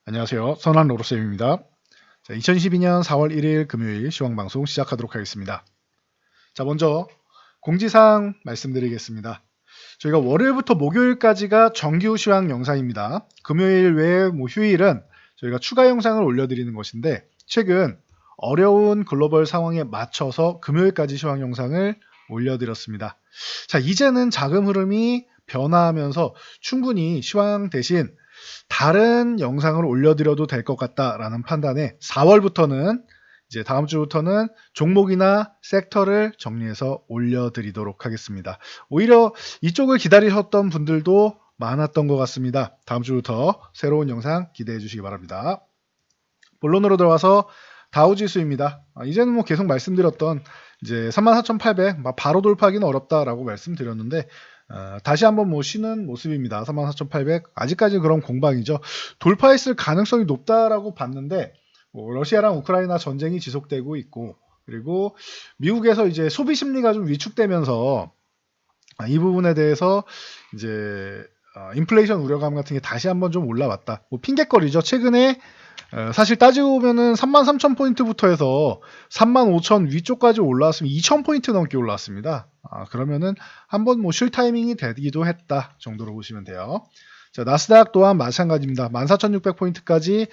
안녕하세요. 선한 로로쌤입니다. 자, 2022년 4월 1일 금요일 시황방송 시작하도록 하겠습니다. 자, 먼저 공지사항 말씀드리겠습니다. 저희가 월요일부터 목요일까지가 정규 시황 영상입니다. 금요일 외에 휴일은 저희가 추가 영상을 올려드리는 것인데 최근 어려운 글로벌 상황에 맞춰서 금요일까지 시황 영상을 올려드렸습니다. 자, 이제는 자금 흐름이 변화하면서 충분히 시황 대신 다른 영상을 올려드려도 될 것 같다라는 판단에 4월부터는 이제 다음 주부터는 종목이나 섹터를 정리해서 올려드리도록 하겠습니다. 오히려 이쪽을 기다리셨던 분들도 많았던 것 같습니다. 다음 주부터 새로운 영상 기대해 주시기 바랍니다. 본론으로 들어와서 다우지수입니다. 이제는 뭐 계속 말씀드렸던 이제 34,800 바로 돌파하기는 어렵다라고 말씀드렸는데 다시 한번 쉬는 모습입니다. 34,800 아직까지 그런 공방이죠. 돌파했을 가능성이 높다라고 봤는데 러시아랑 우크라이나 전쟁이 지속되고 있고 그리고 미국에서 이제 소비 심리가 좀 위축되면서 이 부분에 대해서 이제 인플레이션 우려감 같은 게 다시 한번 좀 올라왔다. 핑계거리죠. 최근에 사실 따지고 보면은 33,000포인트부터 해서 35,000 위쪽까지 올라왔으면 2,000포인트 넘게 올라왔습니다. 그러면은 한번 쉴 타이밍이 되기도 했다 정도로 보시면 돼요. 자, 나스닥 또한 마찬가지입니다. 14,600포인트까지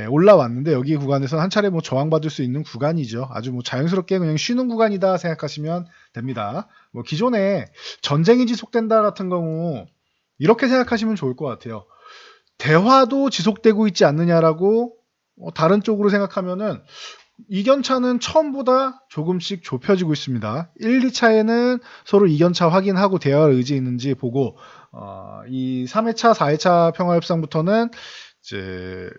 올라왔는데 여기 구간에서 한 차례 저항받을 수 있는 구간이죠. 아주 자연스럽게 그냥 쉬는 구간이다 생각하시면 됩니다. 기존에 전쟁이 지속된다 같은 경우 이렇게 생각하시면 좋을 것 같아요. 대화도 지속되고 있지 않느냐라고 다른 쪽으로 생각하면은 이견차는 처음보다 조금씩 좁혀지고 있습니다. 1, 2차에는 서로 이견차 확인하고 대화할 의지 있는지 보고 이 3회차, 4회차 평화협상부터는 이제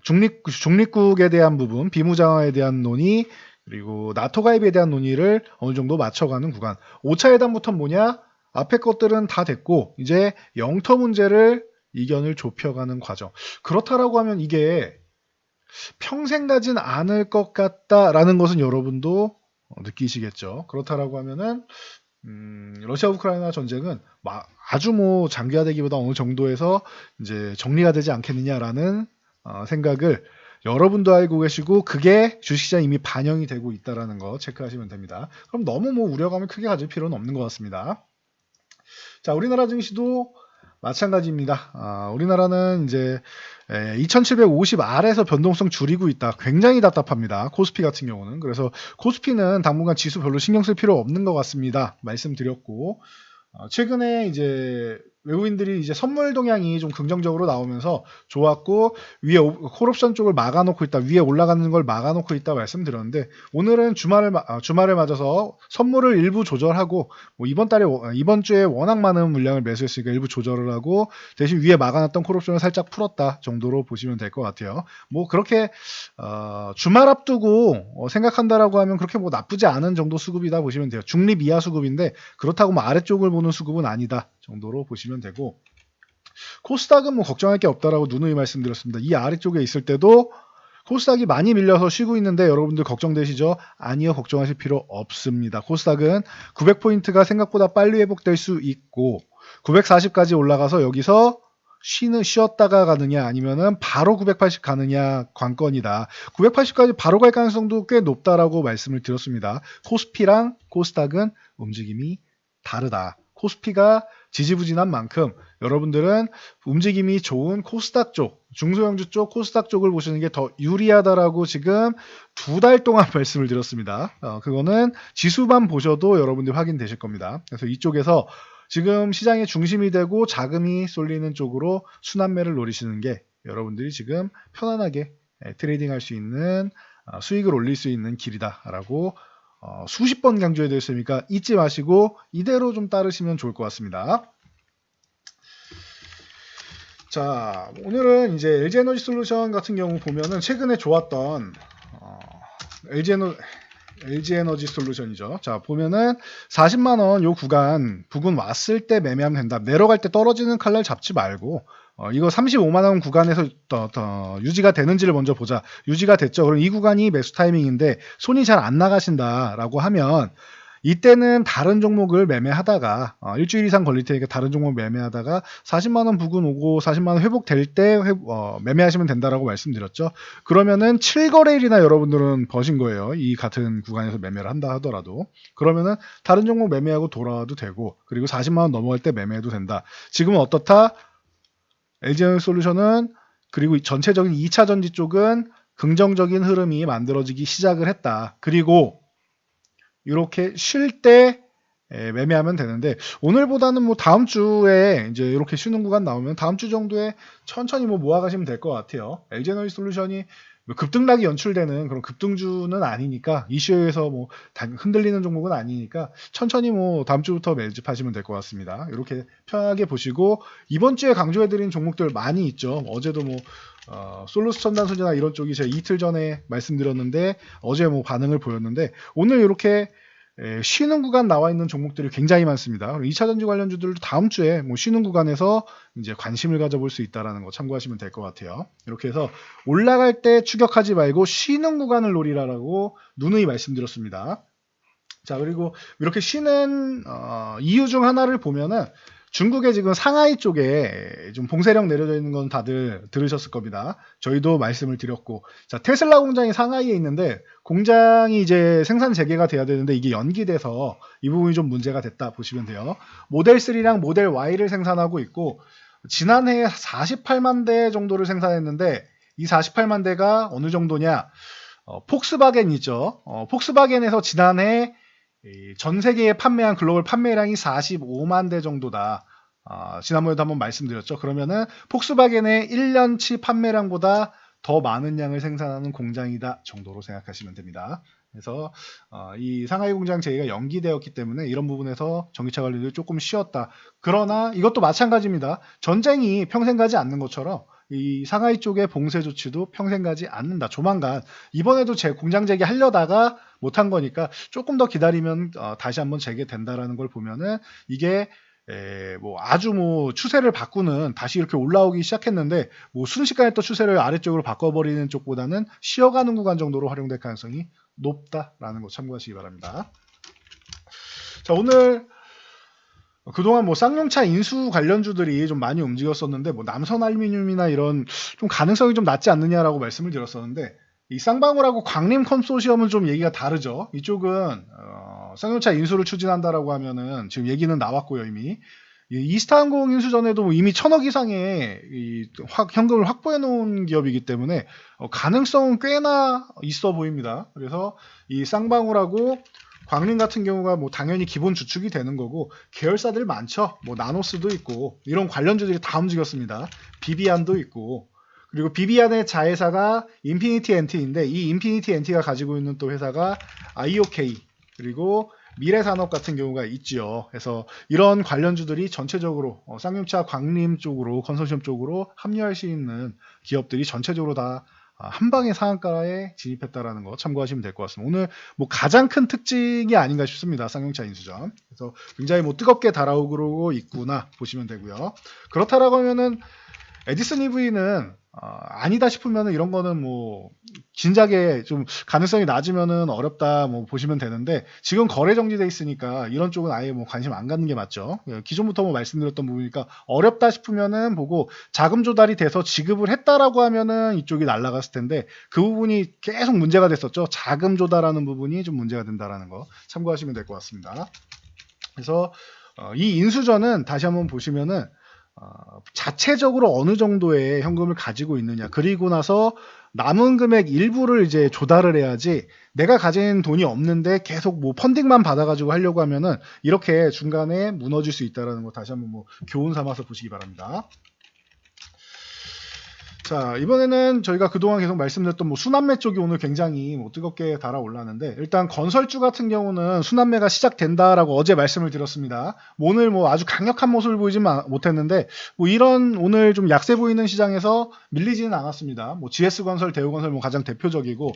중립국에 대한 부분, 비무장화에 대한 논의, 그리고 나토 가입에 대한 논의를 어느 정도 맞춰가는 구간. 5차 회담부터는 뭐냐? 앞에 것들은 다 됐고 이제 영토 문제를 이견을 좁혀가는 과정. 그렇다라고 하면 이게 평생 가진 않을 것 같다라는 것은 여러분도 느끼시겠죠. 그렇다라고 하면은 러시아 우크라이나 전쟁은 아주 장기화되기보다 어느 정도에서 이제 정리가 되지 않겠느냐라는 생각을 여러분도 알고 계시고 그게 주식시장에 이미 반영이 되고 있다라는 거 체크하시면 됩니다. 그럼 너무 우려감을 크게 가질 필요는 없는 것 같습니다. 자, 우리나라 증시도 마찬가지입니다. 우리나라는 이제 2750 아래에서 변동성 줄이고 있다. 굉장히 답답합니다. 코스피 같은 경우는. 그래서 코스피는 당분간 지수 별로 신경 쓸 필요 없는 것 같습니다. 말씀드렸고 최근에 이제 외국인들이 이제 선물 동향이 좀 긍정적으로 나오면서 좋았고 위에 콜옵션 쪽을 막아놓고 있다, 위에 올라가는 걸 막아놓고 있다 말씀드렸는데 오늘은 주말을 맞아서 선물을 일부 조절하고 이번 주에 워낙 많은 물량을 매수했으니까 일부 조절을 하고 대신 위에 막아놨던 콜옵션을 살짝 풀었다 정도로 보시면 될 것 같아요. 그렇게 주말 앞두고 생각한다라고 하면 그렇게 나쁘지 않은 정도 수급이다 보시면 돼요. 중립 이하 수급인데 그렇다고 아래쪽을 보는 수급은 아니다 정도로 보시면 되고 코스닥은 걱정할 게 없다라고 누누이 말씀드렸습니다. 이 아래쪽에 있을 때도 코스닥이 많이 밀려서 쉬고 있는데 여러분들 걱정되시죠? 아니요, 걱정하실 필요 없습니다. 코스닥은 900포인트가 생각보다 빨리 회복될 수 있고 940까지 올라가서 여기서 쉬었다가 가느냐 아니면은 바로 980 가느냐 관건이다. 980까지 바로 갈 가능성도 꽤 높다라고 말씀을 드렸습니다. 코스피랑 코스닥은 움직임이 다르다. 코스피가 지지부진한 만큼 여러분들은 움직임이 좋은 코스닥 쪽, 중소형주 쪽, 코스닥 쪽을 보시는 게 더 유리하다라고 지금 2달 동안 말씀을 드렸습니다. 그거는 지수만 보셔도 여러분들 확인되실 겁니다. 그래서 이쪽에서 지금 시장의 중심이 되고 자금이 쏠리는 쪽으로 순환매를 노리시는 게 여러분들이 지금 편안하게 트레이딩할 수 있는 수익을 올릴 수 있는 길이다라고 수십 번 강조해 드렸으니까 잊지 마시고 이대로 좀 따르시면 좋을 것 같습니다. 자, 오늘은 이제 LG에너지 솔루션 같은 경우 보면은 최근에 좋았던 LG에너지 솔루션이죠. 자, 보면은 40만원 요 구간 부근 왔을 때 매매하면 된다. 내려갈 때 떨어지는 칼날 잡지 말고 이거 35만원 구간에서 유지가 되는지를 먼저 보자. 유지가 됐죠. 그럼 이 구간이 매수 타이밍인데 손이 잘 안 나가신다라고 하면 이때는 다른 종목을 매매하다가 일주일 이상 걸릴 테니까 다른 종목 매매하다가 40만원 부근 오고 40만원 회복될 때 매매하시면 된다라고 말씀드렸죠. 그러면은 7거래일이나 여러분들은 버신 거예요. 이 같은 구간에서 매매를 한다 하더라도. 그러면은 다른 종목 매매하고 돌아와도 되고, 그리고 40만원 넘어갈 때 매매해도 된다. 지금은 어떻다? LG에너지솔루션은, 그리고 전체적인 2차 전지 쪽은 긍정적인 흐름이 만들어지기 시작을 했다. 그리고 이렇게 쉴 때 매매하면 되는데, 오늘보다는 뭐 다음 주에 이제 이렇게 쉬는 구간 나오면 다음 주 정도에 천천히 뭐 모아가시면 될 것 같아요. LG에너지솔루션이 급등락이 연출되는 그런 급등주는 아니니까, 이슈에서 뭐 흔들리는 종목은 아니니까 천천히 뭐 다음 주부터 매집하시면 될 것 같습니다. 이렇게 편하게 보시고, 이번 주에 강조해드린 종목들 많이 있죠. 어제도 뭐 솔루스 첨단소재나 이런 쪽이 제가 이틀 전에 말씀드렸는데 어제 뭐 반응을 보였는데, 오늘 이렇게 쉬는 구간 나와 있는 종목들이 굉장히 많습니다. 2차 전지 관련주들도 다음 주에 뭐 쉬는 구간에서 이제 관심을 가져볼 수 있다는 거 참고하시면 될 것 같아요. 이렇게 해서 올라갈 때 추격하지 말고 쉬는 구간을 노리라라고 누누이 말씀드렸습니다. 자, 그리고 이렇게 쉬는 이유 중 하나를 보면은, 중국의 지금 상하이 쪽에 좀 봉쇄령 내려져 있는 건 다들 들으셨을 겁니다. 저희도 말씀을 드렸고, 자, 테슬라 공장이 상하이에 있는데 공장이 이제 생산 재개가 돼야 되는데 이게 연기돼서 이 부분이 좀 문제가 됐다 보시면 돼요. 모델 3랑 모델 Y를 생산하고 있고, 지난해 48만 대 정도를 생산했는데 이 48만 대가 어느 정도냐? 폭스바겐 있죠. 폭스바겐에서 지난해 전 세계에 판매한 글로벌 판매량이 45만 대 정도다. 지난번에도 한번 말씀드렸죠. 그러면은 폭스바겐의 1년치 판매량보다 더 많은 양을 생산하는 공장이다 정도로 생각하시면 됩니다. 그래서 이 상하이 공장 재개가 연기되었기 때문에 이런 부분에서 전기차 관련도 조금 쉬었다. 그러나 이것도 마찬가지입니다. 전쟁이 평생 가지 않는 것처럼 이 상하이 쪽의 봉쇄 조치도 평생 가지 않는다. 조만간 이번에도 공장 재개하려다가 못한 거니까 조금 더 기다리면 다시 한번 재개된다라는 걸 보면은, 이게 뭐 아주 뭐 추세를 바꾸는, 다시 이렇게 올라오기 시작했는데 뭐 순식간에 또 추세를 아래쪽으로 바꿔버리는 쪽보다는 쉬어가는 구간 정도로 활용될 가능성이 높다라는 거 참고하시기 바랍니다. 자, 오늘 그동안 뭐 쌍용차 인수 관련주들이 좀 많이 움직였었는데, 뭐 남선알루미늄이나 이런 좀 가능성이 좀 낮지 않느냐라고 말씀을 드렸었는데, 이 쌍방울하고 광림 컨소시엄은 좀 얘기가 다르죠. 이쪽은 쌍용차 인수를 추진한다라고 하면은 지금 얘기는 나왔고요. 이미 이스타항공 인수 전에도 뭐 이미 1,000억 이상의 현금을 확보해 놓은 기업이기 때문에 가능성은 꽤나 있어 보입니다. 그래서 이 쌍방울하고 광림 같은 경우가 뭐 당연히 기본 주축이 되는 거고, 계열사들 많죠. 뭐 나노스도 있고 이런 관련주들이 다 움직였습니다. 비비안도 있고, 그리고 비비안의 자회사가 인피니티 엔티인데, 이 인피니티 엔티가 가지고 있는 또 회사가 IOK, 그리고 미래산업 같은 경우가 있지요. 그래서 이런 관련주들이 전체적으로 쌍용차 광림 쪽으로, 컨소시엄 쪽으로 합류할 수 있는 기업들이 전체적으로 다 한 방에 상한가에 진입했다라는 거 참고하시면 될 것 같습니다. 오늘 뭐 가장 큰 특징이 아닌가 싶습니다. 쌍용차 인수전. 그래서 굉장히 뭐 뜨겁게 달아오르고 있구나 보시면 되고요. 그렇다라고 하면은 에디슨 EV는 아니다 싶으면은 이런 거는 뭐 진작에 좀 가능성이 낮으면은 어렵다 뭐 보시면 되는데, 지금 거래 정지돼 있으니까 이런 쪽은 아예 뭐 관심 안 갖는 게 맞죠. 기존부터 뭐 말씀드렸던 부분이니까 어렵다 싶으면은 보고, 자금 조달이 돼서 지급을 했다라고 하면은 이쪽이 날아갔을 텐데 그 부분이 계속 문제가 됐었죠. 자금 조달하는 부분이 좀 문제가 된다라는 거 참고하시면 될 것 같습니다. 그래서 이 인수전은 다시 한번 보시면은 자체적으로 어느 정도의 현금을 가지고 있느냐, 그리고 나서 남은 금액 일부를 이제 조달을 해야지, 내가 가진 돈이 없는데 계속 뭐 펀딩만 받아가지고 하려고 하면은 이렇게 중간에 무너질 수 있다는 거 다시 한번 뭐 교훈 삼아서 보시기 바랍니다. 자, 이번에는 저희가 그동안 계속 말씀드렸던 뭐 순환매 쪽이 오늘 굉장히 뭐 뜨겁게 달아올랐는데, 일단 건설주 같은 경우는 순환매가 시작된다라고 어제 말씀을 드렸습니다. 뭐 오늘 뭐 아주 강력한 모습을 보이진 못했는데, 뭐 이런 오늘 좀 약세 보이는 시장에서 밀리지는 않았습니다. 뭐 GS건설, 대우건설 뭐 가장 대표적이고,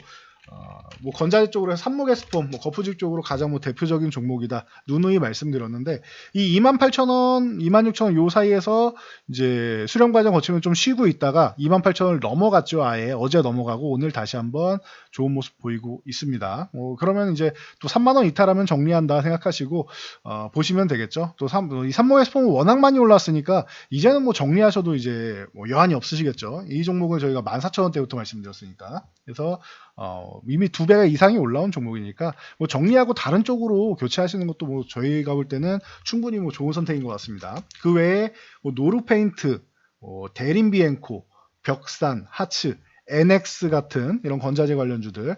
뭐 건자재 쪽으로 해서 산목에스폼, 뭐 거푸집 쪽으로 가장 뭐 대표적인 종목이다. 누누이 말씀드렸는데 이 28,000원, 26,000원 요 사이에서 이제 수렴 과정 거치면 좀 쉬고 있다가 28,000원을 넘어갔죠. 아예 어제 넘어가고 오늘 다시 한번 좋은 모습 보이고 있습니다. 그러면 이제 또 3만 원 이탈하면 정리한다 생각하시고 보시면 되겠죠. 또 이 산목에스폼은 워낙 많이 올랐으니까 이제는 뭐 정리하셔도 이제 뭐 여한이 없으시겠죠. 이 종목은 저희가 14,000원대부터 말씀드렸으니까. 그래서 이미 2배 이상이 올라온 종목이니까 뭐 정리하고 다른 쪽으로 교체하시는 것도 뭐 저희가 볼 때는 충분히 뭐 좋은 선택인 것 같습니다. 그 외에 뭐 노르페인트, 대림비엔코, 벽산, 하츠, NX 같은 이런 건자재 관련주들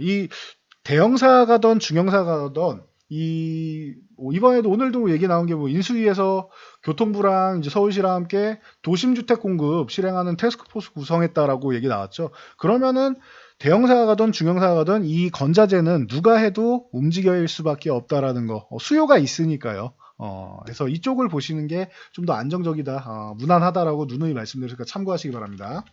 이 대형사 가던 중형사 가던 이번에도 오늘도 얘기 나온 게 뭐 인수위에서 교통부랑 이제 서울시랑 함께 도심주택 공급 실행하는 태스크포스 구성했다라고 얘기 나왔죠. 그러면은 대형사가 가든 중형사가 가든 이 건자재는 누가 해도 움직일 수밖에 없다라는 거. 수요가 있으니까요. 그래서 이쪽을 보시는 게 좀 더 안정적이다, 무난하다라고 누누이 말씀드리니까 참고하시기 바랍니다.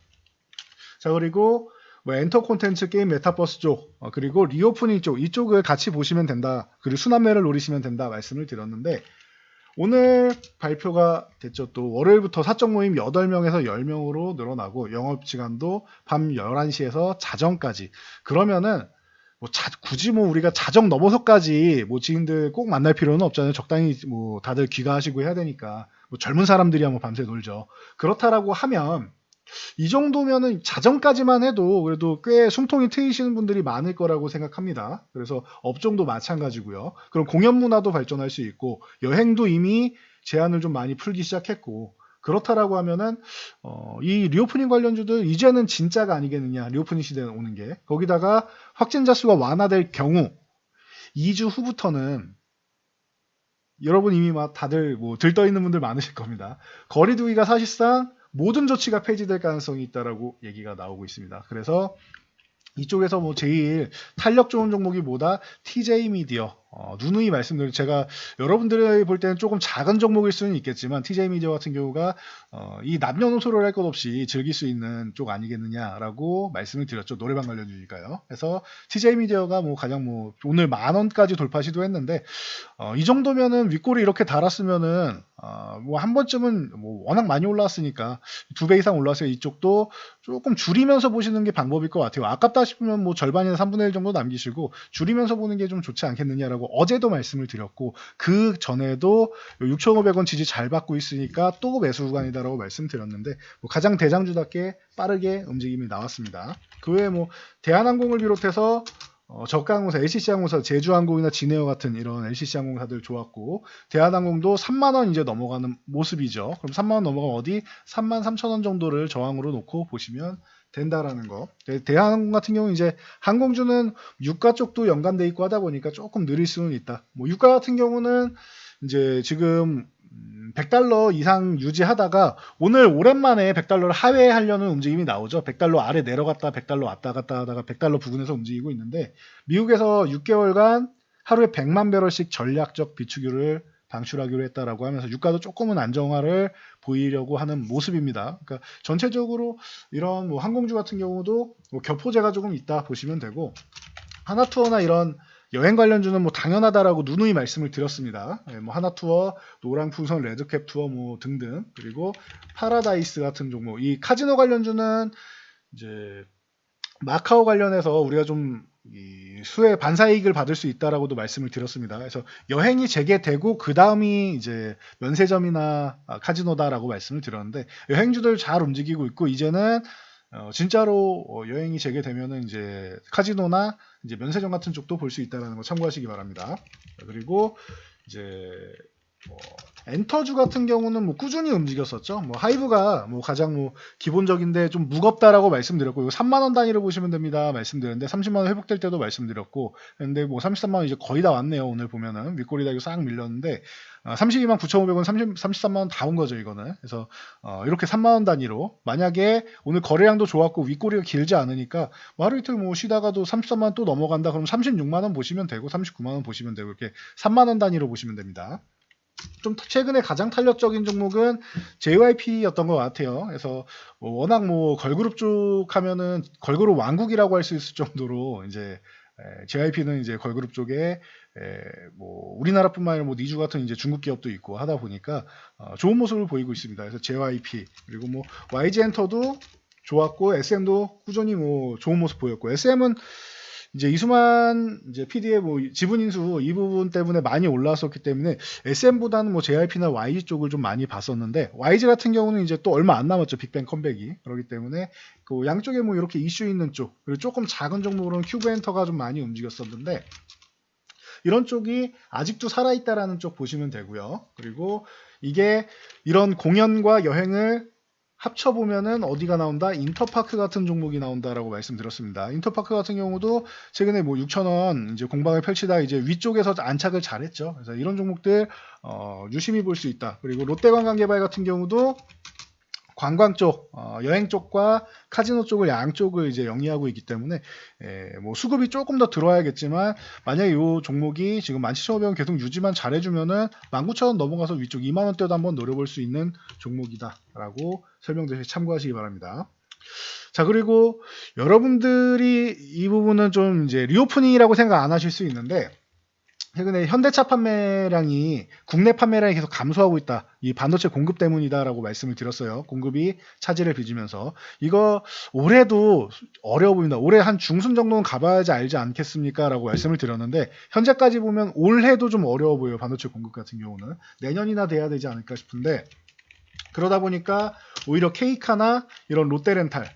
자, 그리고 뭐 엔터 콘텐츠 게임 메타버스 쪽, 그리고 리오프닝 쪽, 이쪽을 같이 보시면 된다. 그리고 순환매를 노리시면 된다 말씀을 드렸는데, 오늘 발표가 됐죠. 또 월요일부터 사적 모임 8명에서 10명으로 늘어나고 영업시간도 밤 11시에서 자정까지. 그러면은 뭐 굳이 뭐 우리가 자정 넘어서까지 뭐 지인들 꼭 만날 필요는 없잖아요. 적당히 뭐 다들 귀가하시고 해야 되니까. 뭐 젊은 사람들이야 뭐 밤새 놀죠. 그렇다라고 하면 이 정도면은 자정까지만 해도 그래도 꽤 숨통이 트이시는 분들이 많을 거라고 생각합니다. 그래서 업종도 마찬가지고요. 그럼 공연 문화도 발전할 수 있고 여행도 이미 제한을 좀 많이 풀기 시작했고 그렇다라고 하면은 이 리오프닝 관련주들 이제는 진짜가 아니겠느냐. 리오프닝 시대에 오는 게. 거기다가 확진자 수가 완화될 경우 2주 후부터는 여러분 이미 막 다들 뭐 들떠 있는 분들 많으실 겁니다. 거리두기가 사실상 모든 조치가 폐지될 가능성이 있다라고 얘기가 나오고 있습니다. 그래서 이쪽에서 뭐 제일 탄력 좋은 종목이 뭐다? TJ 미디어. 누누이 말씀드린 제가 여러분들이 볼 때는 조금 작은 종목일 수는 있겠지만 TJ 미디어 같은 경우가 이 남녀노소를 할 것 없이 즐길 수 있는 쪽 아니겠느냐라고 말씀을 드렸죠. 노래방 관련주니까요. 그래서 TJ 미디어가 뭐 가장 뭐 오늘 10,000원까지 돌파 시도했는데 이 정도면은 윗골이 이렇게 달았으면은 뭐 한 번쯤은 뭐 워낙 많이 올랐으니까 2배 이상 올랐어요. 이쪽도 조금 줄이면서 보시는 게 방법일 것 같아요. 아깝다 싶으면 뭐 절반이나 3분의 1 정도 남기시고 줄이면서 보는 게 좀 좋지 않겠느냐라고 어제도 말씀을 드렸고 그 전에도 6,500원 지지 잘 받고 있으니까 또 매수 구간이다라고 말씀드렸는데 뭐 가장 대장주답게 빠르게 움직임이 나왔습니다. 그 외에 뭐 대한항공을 비롯해서 저가항공사, LCC항공사, 제주항공이나 진에어 같은 이런 LCC항공사들 좋았고 대한항공도 3만원 이제 넘어가는 모습이죠. 그럼 3만원 넘어가면 어디 33,000원 정도를 저항으로 놓고 보시면 된다라는 거. 대한항공 같은 경우는 이제 항공주는 유가 쪽도 연관돼 있고 하다 보니까 조금 느릴 수는 있다. 뭐 유가 같은 경우는 이제 지금 $100 이상 유지하다가 오늘 오랜만에 $100를 하회하려는 움직임이 나오죠. $100 아래 내려갔다 $100 왔다 갔다 하다가 $100 부근에서 움직이고 있는데 미국에서 6개월간 하루에 100만 배럴씩 전략적 비축유를 방출하기로 했다라고 하면서 유가도 조금은 안정화를 보이려고 하는 모습입니다. 그러니까 전체적으로 이런 뭐 항공주 같은 경우도 뭐 격포제가 조금 있다 보시면 되고 하나투어나 이런 여행 관련주는 뭐 당연하다라고 누누이 말씀을 드렸습니다. 뭐 하나투어, 노랑풍선, 레드캡 투어 뭐 등등 그리고 파라다이스 같은 종목 이 카지노 관련주는 이제 마카오 관련해서 우리가 좀 수혜 반사이익을 받을 수 있다라고도 말씀을 드렸습니다. 그래서 여행이 재개되고 그 다음이 이제 면세점이나 카지노다라고 말씀을 드렸는데 여행주들 잘 움직이고 있고 이제는 진짜로 여행이 재개되면은 이제 카지노나 이제 면세점 같은 쪽도 볼 수 있다라는 거 참고하시기 바랍니다. 그리고 이제 엔터주 같은 경우는 뭐 꾸준히 움직였었죠. 뭐 하이브가 뭐 가장 뭐 기본적인데 좀 무겁다라고 말씀드렸고 이거 3만 원 단위로 보시면 됩니다. 말씀드렸는데 30만 원 회복될 때도 말씀드렸고 근데 뭐 33만 원 이제 거의 다 왔네요. 오늘 보면은 윗꼬리 달고 싹 밀렸는데 32만 9,500원 33만 원 다 온 거죠, 이거는. 그래서 이렇게 3만 원 단위로 만약에 오늘 거래량도 좋았고 윗꼬리가 길지 않으니까 뭐 하루 이틀 뭐 쉬다가도 33만 원 또 넘어간다. 그럼 36만 원 보시면 되고 39만 원 보시면 되고 이렇게 3만 원 단위로 보시면 됩니다. 좀 최근에 가장 탄력적인 종목은 JYP였던 것 같아요. 그래서 워낙 걸그룹 쪽 하면은 걸그룹 왕국이라고 할 수 있을 정도로 이제 JYP는 이제 걸그룹 쪽에 우리나라뿐만 아니라 니주 같은 이제 중국 기업도 있고 하다 보니까 좋은 모습을 보이고 있습니다. 그래서 JYP 그리고 YG엔터도 좋았고 SM도 꾸준히 좋은 모습 보였고 SM은 이제 이수만 이제 PD의 지분 인수 이 부분 때문에 많이 올라왔었기 때문에 SM보다는 JYP나 YG 쪽을 좀 많이 봤었는데 YG 같은 경우는 이제 또 얼마 안 남았죠. 빅뱅 컴백이. 그렇기 때문에 그 양쪽에 이렇게 이슈 있는 쪽 그리고 조금 작은 종목으로는 큐브엔터가 좀 많이 움직였었는데 이런 쪽이 아직도 살아있다라는 쪽 보시면 되고요. 그리고 이게 이런 공연과 여행을 합쳐보면은 어디가 나온다? 인터파크 같은 종목이 나온다라고 말씀드렸습니다. 인터파크 같은 경우도 최근에 6,000원 이제 공방을 펼치다 이제 위쪽에서 안착을 잘했죠. 그래서 이런 종목들 유심히 볼 수 있다. 그리고 롯데관광개발 같은 경우도 관광 쪽, 여행 쪽과 카지노 쪽을 양쪽을 이제 영위하고 있기 때문에 수급이 조금 더 들어와야겠지만 만약에 이 종목이 지금 17,500원 계속 유지만 잘해주면은 19,000원 넘어가서 위쪽 20,000원대도 한번 노려볼 수 있는 종목이다라고 설명드려 참고하시기 바랍니다. 자, 그리고 여러분들이 이 부분은 좀 이제 리오프닝이라고 생각 안 하실 수 있는데 최근에 현대차 판매량이 국내 판매량이 계속 감소하고 있다. 이 반도체 공급 때문이다라고 말씀을 드렸어요. 공급이 차질을 빚으면서 이거 올해도 어려워 보인다. 올해 한 중순 정도는 가봐야지 알지 않겠습니까? 라고 말씀을 드렸는데 현재까지 보면 올해도 좀 어려워 보여요. 반도체 공급 같은 경우는 내년이나 돼야 되지 않을까 싶은데 그러다 보니까 오히려 케이카나 이런 롯데렌탈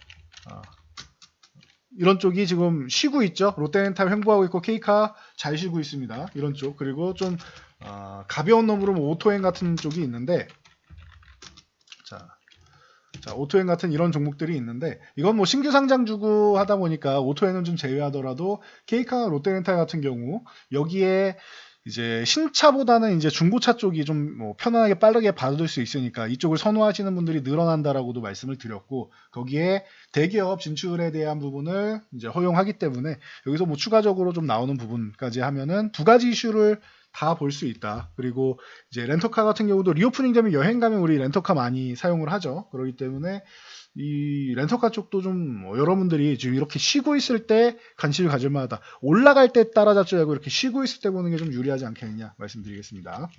이런 쪽이 지금 쉬고 있죠. 롯데렌탈 횡보하고 있고 케이카 잘 쉬고 있습니다. 이런 쪽 그리고 좀 가벼운 놈으로 오토행 같은 쪽이 있는데 자 오토행 같은 이런 종목들이 있는데 이건 신규 상장 주고 하다 보니까 오토행은 좀 제외하더라도 케이카나 롯데렌탈 같은 경우 여기에 이제 신차보다는 이제 중고차 쪽이 좀 편안하게 빠르게 받을 수 있으니까 이쪽을 선호하시는 분들이 늘어난다라고도 말씀을 드렸고 거기에 대기업 진출에 대한 부분을 이제 허용하기 때문에 여기서 추가적으로 좀 나오는 부분까지 하면은 두 가지 이슈를 다 볼 수 있다. 그리고 이제 렌터카 같은 경우도 리오프닝 되면 여행 가면 우리 렌터카 많이 사용을 하죠. 그렇기 때문에 이 렌터카 쪽도 좀 여러분들이 지금 이렇게 쉬고 있을 때 관심을 가질 만하다. 올라갈 때 따라잡지 말고 이렇게 쉬고 있을 때 보는 게 좀 유리하지 않겠느냐 말씀드리겠습니다.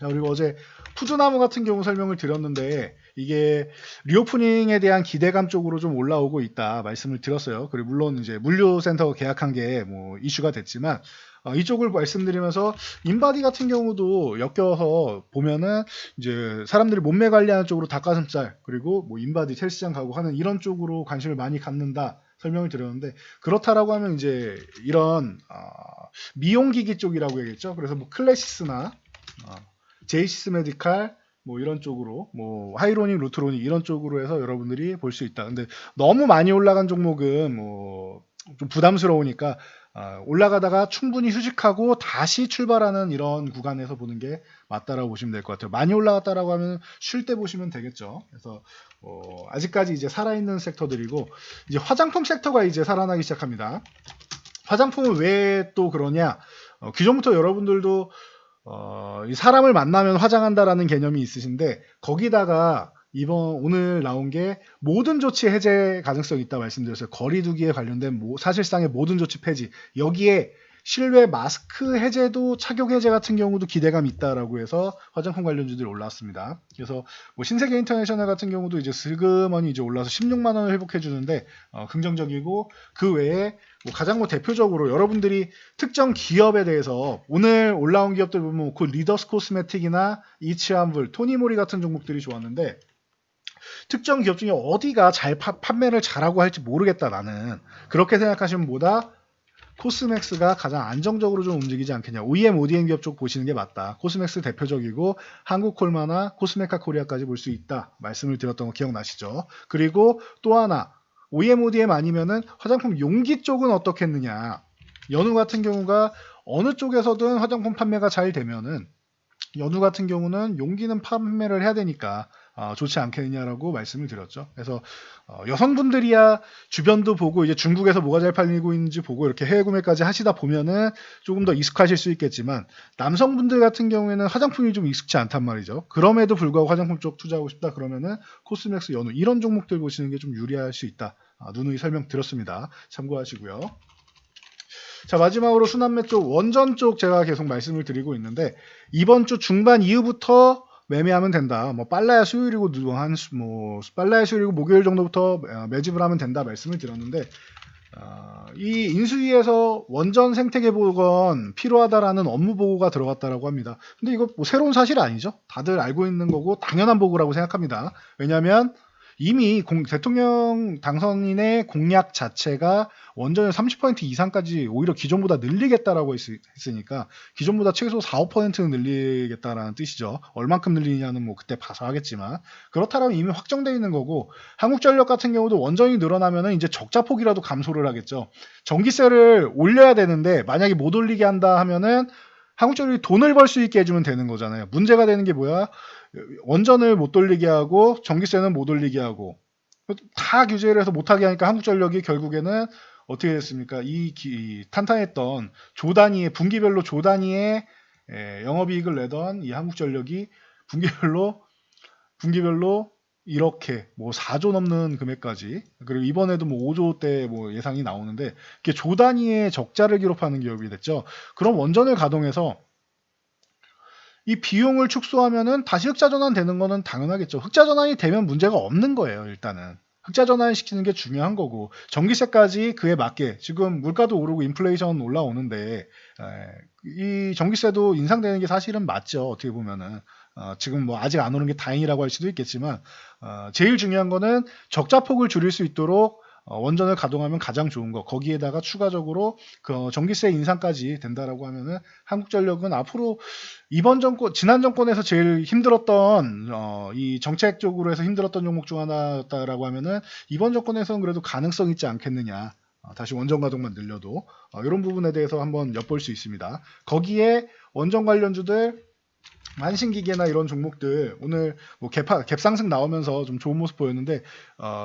자, 그리고 어제 푸드나무 같은 경우 설명을 드렸는데 이게 리오프닝에 대한 기대감 쪽으로 좀 올라오고 있다 말씀을 드렸어요. 그리고 물론 이제 물류센터 계약한 게 이슈가 됐지만 이쪽을 말씀드리면서 인바디 같은 경우도 엮여서 보면은 이제 사람들이 몸매 관리하는 쪽으로 닭가슴살 그리고 인바디 헬스장 가고 하는 이런 쪽으로 관심을 많이 갖는다 설명을 드렸는데 그렇다라고 하면 이제 이런 미용기기 쪽이라고 해야겠죠. 그래서 클래시스나 제이시스 메디칼 이런 쪽으로 하이로닉, 루트로닉 이런 쪽으로 해서 여러분들이 볼 수 있다. 근데 너무 많이 올라간 종목은 좀 부담스러우니까 올라가다가 충분히 휴식하고 다시 출발하는 이런 구간에서 보는 게 맞다라고 보시면 될 것 같아요. 많이 올라갔다라고 하면 쉴 때 보시면 되겠죠. 그래서 아직까지 이제 살아있는 섹터들이고 이제 화장품 섹터가 이제 살아나기 시작합니다. 화장품은 왜 또 그러냐? 기존부터 여러분들도 이 사람을 만나면 화장한다라는 개념이 있으신데 거기다가 오늘 나온 게 모든 조치 해제 가능성이 있다 말씀드렸어요. 거리두기에 관련된 사실상의 모든 조치 폐지. 여기에 실외 마스크 해제도 착용 해제 같은 경우도 기대감이 있다라고 해서 화장품 관련주들이 올라왔습니다. 그래서 신세계 인터내셔널 같은 경우도 이제 슬그머니 이제 올라서 16만 원을 회복해 주는데 긍정적이고 그 외에 가장 대표적으로 여러분들이 특정 기업에 대해서 오늘 올라온 기업들 보면 그 리더스 코스메틱이나 이치안불, 토니모리 같은 종목들이 좋았는데 특정 기업 중에 어디가 판매를 잘하고 할지 모르겠다 나는 그렇게 생각하시면 보다 코스맥스가 가장 안정적으로 좀 움직이지 않겠냐. OEM, ODM 기업 쪽 보시는 게 맞다. 코스맥스 대표적이고 한국콜마나 코스메카 코리아까지 볼 수 있다. 말씀을 드렸던 거 기억나시죠? 그리고 또 하나 OEM, ODM 아니면은 화장품 용기 쪽은 어떻겠느냐. 연우 같은 경우가 어느 쪽에서든 화장품 판매가 잘 되면은 연우 같은 경우는 용기는 판매를 해야 되니까 좋지 않겠느냐라고 말씀을 드렸죠. 그래서 여성분들이야 주변도 보고 이제 중국에서 뭐가 잘 팔리고 있는지 보고 이렇게 해외 구매까지 하시다 보면은 조금 더 익숙하실 수 있겠지만 남성분들 같은 경우에는 화장품이 좀 익숙치 않단 말이죠. 그럼에도 불구하고 화장품 쪽 투자하고 싶다 그러면은 코스맥스, 연우 이런 종목들 보시는 게 좀 유리할 수 있다. 누누이 설명드렸습니다. 참고하시고요. 자, 마지막으로 순환매 쪽, 원전 쪽 제가 계속 말씀을 드리고 있는데 이번 주 중반 이후부터 매매하면 된다. 뭐 빨라야 수요일이고 빨라야 수요일이고 목요일 정도부터 매집을 하면 된다 말씀을 드렸는데 이 인수위에서 원전 생태계 보건 필요하다라는 업무 보고가 들어갔다라고 합니다. 근데 이거 뭐 새로운 사실 아니죠? 다들 알고 있는 거고 당연한 보고라고 생각합니다. 왜냐하면 이미 대통령 당선인의 공약 자체가 원전을 30% 이상까지 오히려 기존보다 늘리겠다라고 했으니까 기존보다 최소 4, 5%는 늘리겠다라는 뜻이죠. 얼만큼 늘리냐는 뭐 그때 봐서 하겠지만 그렇다면 이미 확정되어 있는 거고 한국전력 같은 경우도 원전이 늘어나면은 이제 적자폭이라도 감소를 하겠죠. 전기세를 올려야 되는데 만약에 못 올리게 한다 하면은 한국전력이 돈을 벌 수 있게 해주면 되는 거잖아요. 문제가 되는 게 뭐야? 원전을 못 돌리게 하고 전기세는 못 올리게 하고 다 규제를 해서 못하게 하니까 한국전력이 결국에는 어떻게 됐습니까? 이 탄탄했던 조단위의 분기별로 조단위의 영업이익을 내던 이 한국전력이 분기별로 이렇게 뭐 4조 넘는 금액까지 그리고 이번에도 뭐 5조대 뭐 예상이 나오는데 이게 조 단위의 적자를 기록하는 기업이 됐죠. 그럼 원전을 가동해서 이 비용을 축소하면은 다시 흑자 전환되는 거는 당연하겠죠. 흑자 전환이 되면 문제가 없는 거예요. 일단은 흑자 전환 시키는 게 중요한 거고 전기세까지 그에 맞게 지금 물가도 오르고 인플레이션 올라오는데 이 전기세도 인상되는 게 사실은 맞죠. 어떻게 보면은 지금 뭐 아직 안 오는 게 다행이라고 할 수도 있겠지만 제일 중요한 거는 적자폭을 줄일 수 있도록 원전을 가동하면 가장 좋은 거 거기에다가 추가적으로 그 전기세 인상까지 된다라고 하면은 한국전력은 앞으로 지난 정권에서 제일 힘들었던 이 정책적으로 해서 힘들었던 종목 중 하나였다라고 하면은 이번 정권에서는 그래도 가능성 있지 않겠느냐. 다시 원전 가동만 늘려도 이런 부분에 대해서 한번 엿볼 수 있습니다. 거기에 원전 관련주들 만신기계나 이런 종목들 오늘 뭐 갭상승 나오면서 좀 좋은 모습 보였는데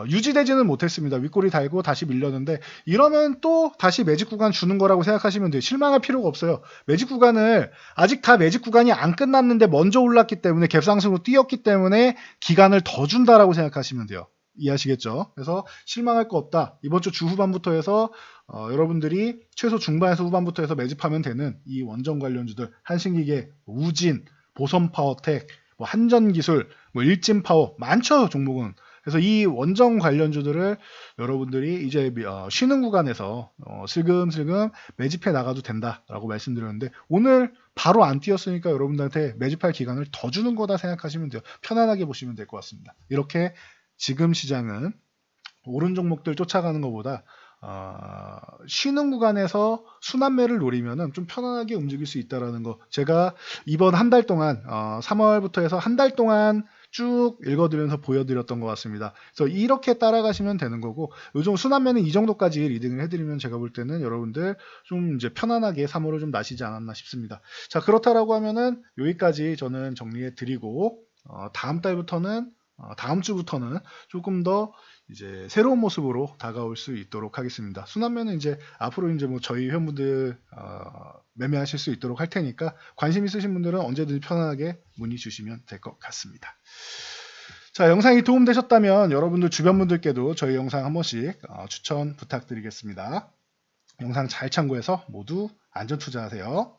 유지되지는 못했습니다. 윗골이 달고 다시 밀렸는데 이러면 또 다시 매직 구간 주는 거라고 생각하시면 돼요. 실망할 필요가 없어요. 매직 구간을 아직 다 매직 구간이 안 끝났는데 먼저 올랐기 때문에 갭상승으로 뛰었기 때문에 기간을 더 준다라고 생각하시면 돼요. 이해하시겠죠? 그래서 실망할 거 없다. 이번 주 후반부터 해서 여러분들이 최소 중반에서 후반부터 해서 매집하면 되는 이 원전 관련주들 한신기계, 우진, 보선파워텍, 뭐 한전기술, 뭐 일진파워 많죠 종목은. 그래서 이 원전 관련주들을 여러분들이 이제 쉬는 구간에서 슬금슬금 매집해 나가도 된다라고 말씀드렸는데 오늘 바로 안 뛰었으니까 여러분들한테 매집할 기간을 더 주는 거다 생각하시면 돼요. 편안하게 보시면 될 것 같습니다. 이렇게 지금 시장은 오른 종목들 쫓아가는 것보다 쉬는 구간에서 순환매를 노리면은 좀 편안하게 움직일 수 있다라는 거 제가 이번 한 달 동안 3월부터 해서 한 달 동안 쭉 읽어드리면서 보여드렸던 것 같습니다. 그래서 이렇게 따라가시면 되는 거고 요즘 순환매는 이 정도까지 리딩을 해드리면 제가 볼 때는 여러분들 좀 이제 편안하게 3월을 좀 나시지 않았나 싶습니다. 자 그렇다라고 하면은 여기까지 저는 정리해 드리고 다음 주부터는 조금 더 이제 새로운 모습으로 다가올 수 있도록 하겠습니다. 순환매는 이제 앞으로 이제 뭐 저희 회원분들 매매하실 수 있도록 할 테니까 관심 있으신 분들은 언제든지 편안하게 문의 주시면 될 것 같습니다. 자, 영상이 도움되셨다면 여러분들 주변 분들께도 저희 영상 한 번씩 추천 부탁드리겠습니다. 영상 잘 참고해서 모두 안전 투자하세요.